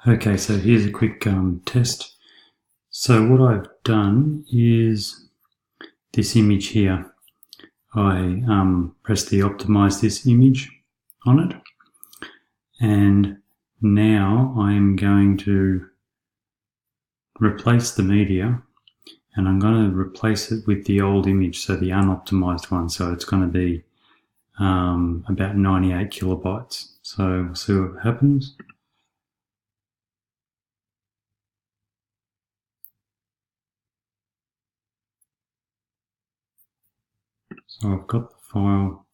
Okay, so here's a quick test. So what I've done is this image here. I press the optimize this image on it, and now I am going to replace the media, and I'm going to replace it with the old image, so the unoptimized one. So it's going to be about 98 kilobytes. So we'll see what happens. So I've got the file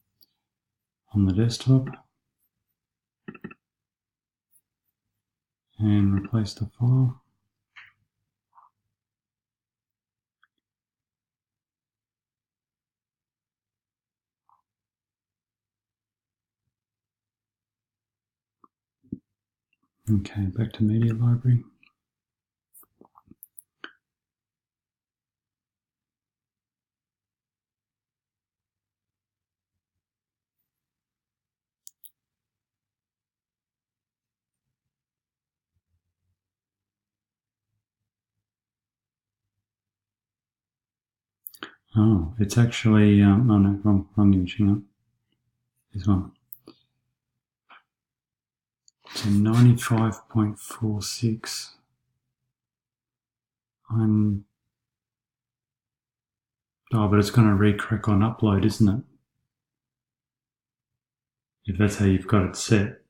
on the desktop and replace the file. Okay, back to media library. Oh, it's actually, oh no, wrong image, hang on. This one. It's a 95.46. But it's going to re-crack on upload, isn't it? If that's how you've got it set.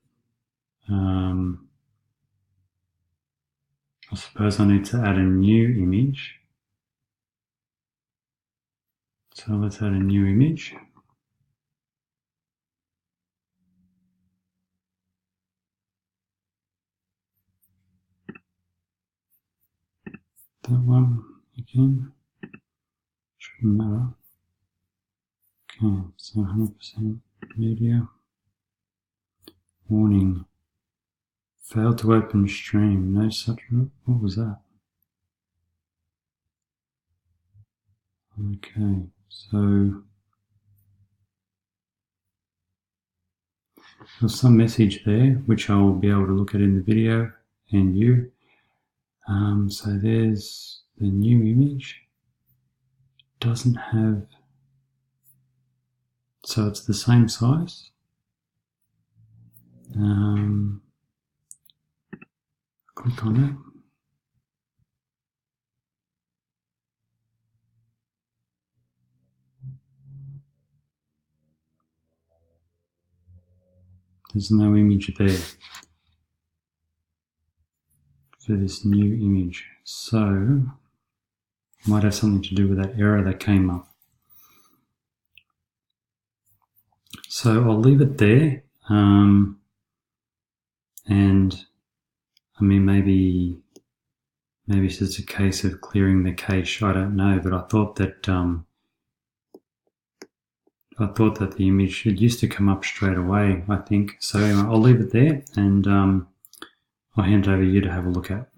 I suppose I need to add a new image. So let's add a new image. That one again. Shouldn't matter. Okay, so 100% media. Warning. Failed to open stream. No such. What was that? Okay, so there's some message there which I will be able to look at in the video and you. So there's the new image. It doesn't have, so it's the same size. Click on it. There's no image there for this new image. So it might have something to do with that error that came up. So I'll leave it there. And I mean, maybe it's just a case of clearing the cache. I don't know, but I thought that the image, it used to come up straight away, I think. So anyway, I'll leave it there, and I'll hand it over to you to have a look at.